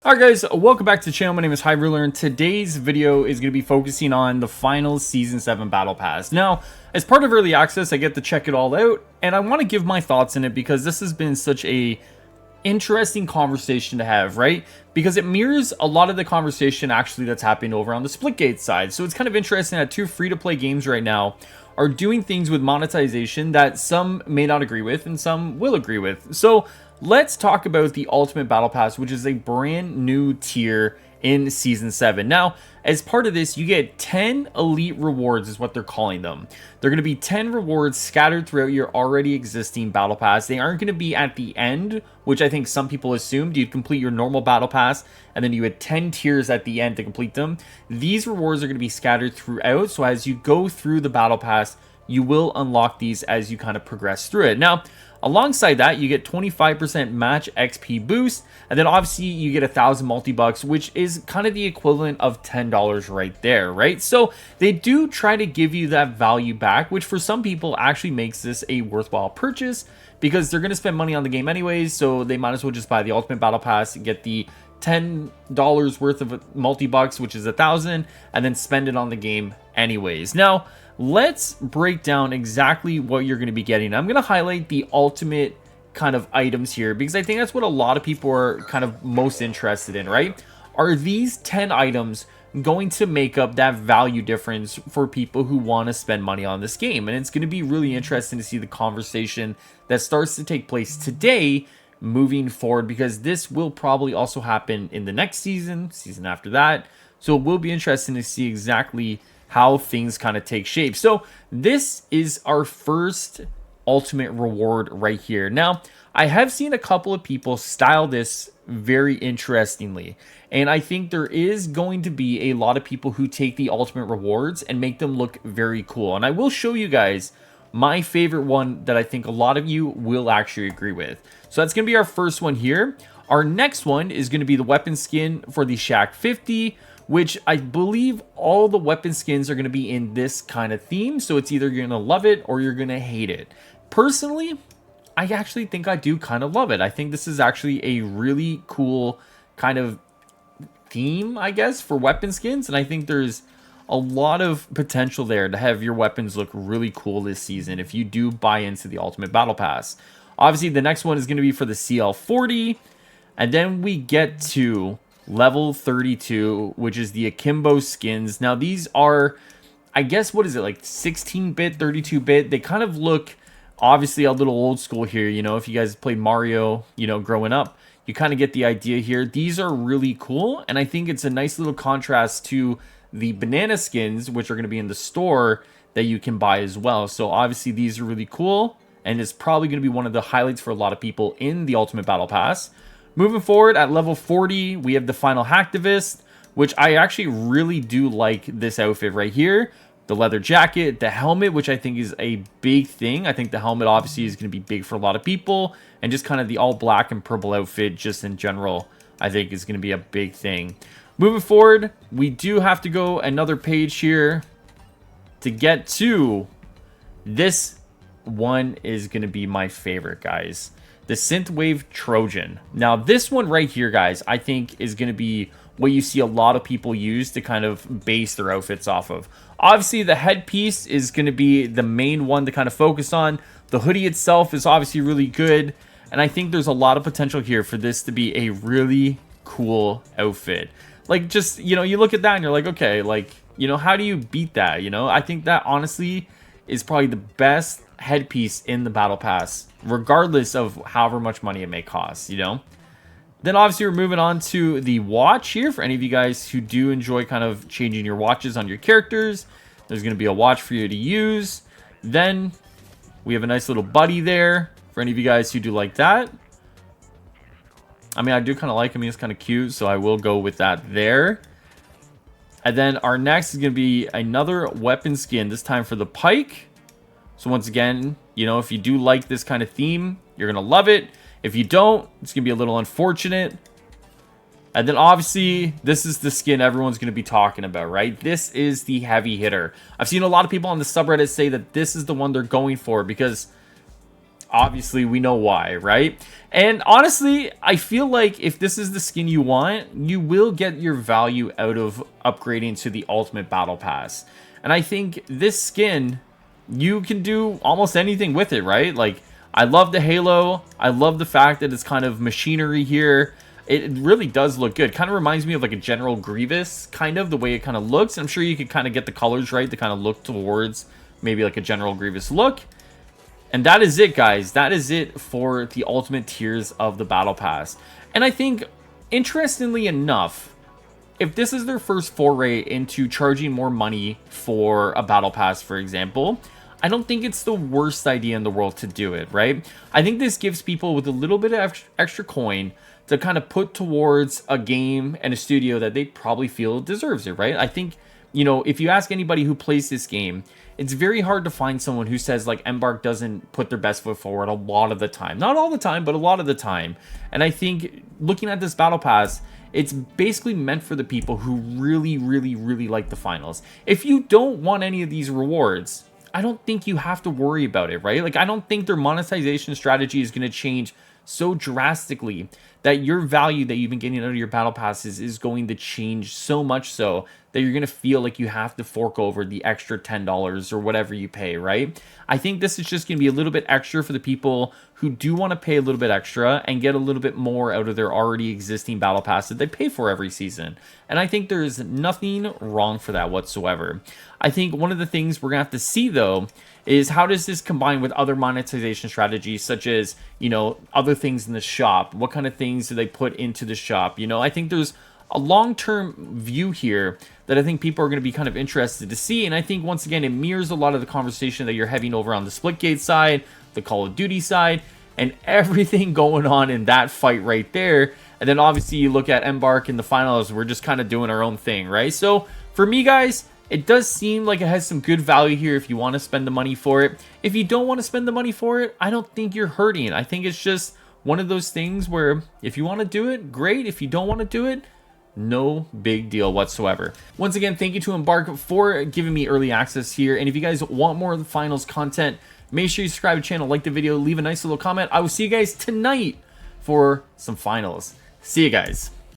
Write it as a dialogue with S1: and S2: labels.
S1: Alright guys, welcome back to the channel. My name is Highruler, and today's video is going to be focusing on the final Season 7 Battle Pass. Now, as part of Early Access, I get to check it all out, and I want to give my thoughts in it because this has been such a interesting conversation to have, right? Because it mirrors a lot of the conversation actually that's happening over on the Splitgate side. So it's kind of interesting that two free-to-play games right now are doing things with monetization that some may not agree with and some will agree with. So let's talk about the Ultimate Battle Pass, which is a brand new tier in Season 7. Now, as part of this, you get 10 elite rewards is what they're calling them. They're going to be 10 rewards scattered throughout your already existing Battle Pass. They aren't going to be at the end, which I think some people assumed. You'd complete your normal Battle Pass, and then you had 10 tiers at the end to complete them. These rewards are going to be scattered throughout, so as you go through the Battle Pass, you will unlock these as you kind of progress through it. Now, alongside that, you get 25% match XP boost, and then obviously you get 1,000 multi-bucks, which is kind of the equivalent of $10 right there, right? So they do try to give you that value back, which for some people actually makes this a worthwhile purchase because they're going to spend money on the game anyways, so they might as well just buy the Ultimate Battle Pass and get the $10 worth of multi-bucks, which is 1,000, and then spend it on the game anyways. Now, let's break down exactly what you're going to be getting. I'm going to highlight the ultimate kind of items here because I think that's what a lot of people are kind of most interested in, right? Are these 10 items going to make up that value difference for people who want to spend money on this game? And it's going to be really interesting to see the conversation that starts to take place today moving forward, because this will probably also happen in the next season after that. So it will be interesting to see exactly how things kind of take shape. So this is our first ultimate reward right here. Now, I have seen a couple of people style this very interestingly, and I think there is going to be a lot of people who take the ultimate rewards and make them look very cool. And I will show you guys my favorite one that I think a lot of you will actually agree with. So that's going to be our first one here. Our next one is going to be the weapon skin for the Shaq 50, which I believe all the weapon skins are going to be in this kind of theme. So it's either you're going to love it or you're going to hate it. Personally, I actually think I do kind of love it. I think this is actually a really cool kind of theme, I guess, for weapon skins. And I think there's a lot of potential there to have your weapons look really cool this season if you do buy into the Ultimate Battle Pass. Obviously, the next one is going to be for the CL40. And then we get to level 32, which is the Akimbo skins. Now, these are, I guess, what is it, like 16-bit, 32-bit? They kind of look, obviously, a little old school here. You know, if you guys played Mario, you know, growing up, you kind of get the idea here. These are really cool, and I think it's a nice little contrast to the banana skins, which are going to be in the store that you can buy as well. So, obviously, these are really cool, and it's probably going to be one of the highlights for a lot of people in the Ultimate Battle Pass. Moving forward, at level 40, we have the Final Hacktivist, which I actually really do like this outfit right here. The leather jacket, the helmet, which I think is a big thing. I think the helmet obviously is going to be big for a lot of people. And just kind of the all black and purple outfit just in general, I think is going to be a big thing. Moving forward, we do have to go another page here to get to this one is going to be my favorite, guys. The Synthwave Trojan. Now, this one right here, guys, I think is going to be what you see a lot of people use to kind of base their outfits off of. Obviously, the headpiece is going to be the main one to kind of focus on. The hoodie itself is obviously really good, and I think there's a lot of potential here for this to be a really cool outfit. Like, just, you know, you look at that and you're like, okay, like, you know, how do you beat that? You know, I think that honestly is probably the best headpiece in the Battle Pass, regardless of however much money it may cost, you know. Then obviously we're moving on to the watch here for any of you guys who do enjoy kind of changing your watches on your characters. There's going to be a watch for you to use. Then we have a nice little buddy there for any of you guys who do like that. I mean, I do kind of like him. He's kind of cute, so I will go with that there. And then our next is going to be another weapon skin, this time for the pike. So once again, you know, if you do like this kind of theme, you're going to love it. If you don't, it's going to be a little unfortunate. And then obviously, this is the skin everyone's going to be talking about, right? This is the heavy hitter. I've seen a lot of people on the subreddit say that this is the one they're going for because obviously we know why, right? And honestly, I feel like if this is the skin you want, you will get your value out of upgrading to the Ultimate Battle Pass. And I think this skin, you can do almost anything with it, right? Like, I love the halo. I love the fact that it's kind of machinery here. It really does look good. Kind of reminds me of like a General Grievous, kind of the way it kind of looks. I'm sure you could kind of get the colors right to kind of look towards maybe like a General Grievous look. And that is it, guys. That is it for the ultimate tiers of the Battle Pass. And I think, interestingly enough, if this is their first foray into charging more money for a Battle Pass, for example, I don't think it's the worst idea in the world to do it, right? I think this gives people with a little bit of extra coin to kind of put towards a game and a studio that they probably feel deserves it, right? I think, you know, if you ask anybody who plays this game, it's very hard to find someone who says like Embark doesn't put their best foot forward a lot of the time. Not all the time, but a lot of the time. And I think looking at this Battle Pass, it's basically meant for the people who really, really, really like the finals. If you don't want any of these rewards, I don't think you have to worry about it, right? Like, I don't think their monetization strategy is going to change so drastically that your value that you've been getting out of your battle passes is going to change so much so that you're going to feel like you have to fork over the extra $10 or whatever you pay, right? I think this is just going to be a little bit extra for the people who do want to pay a little bit extra and get a little bit more out of their already existing battle pass that they pay for every season. And I think there's nothing wrong for that whatsoever. I think one of the things we're going to have to see, though, is how does this combine with other monetization strategies, such as, you know, other things in the shop? What kind of things do they put into the shop? You know, I think there's a long-term view here that I think people are going to be kind of interested to see. And I think, once again, it mirrors a lot of the conversation that you're having over on the Splitgate side, the Call of Duty side, and everything going on in that fight right there. And then obviously you look at Embark in the finals, we're just kind of doing our own thing, right? So for me, guys, it does seem like it has some good value here if you want to spend the money for it. If you don't want to spend the money for it, I don't think you're hurting. I think it's just one of those things where if you want to do it, great. If you don't want to do it, no big deal whatsoever. Once again, thank you to Embark for giving me early access here. And if you guys want more of the finals content, make sure you subscribe to the channel, like the video, leave a nice little comment. I will see you guys tonight for some finals. See you guys.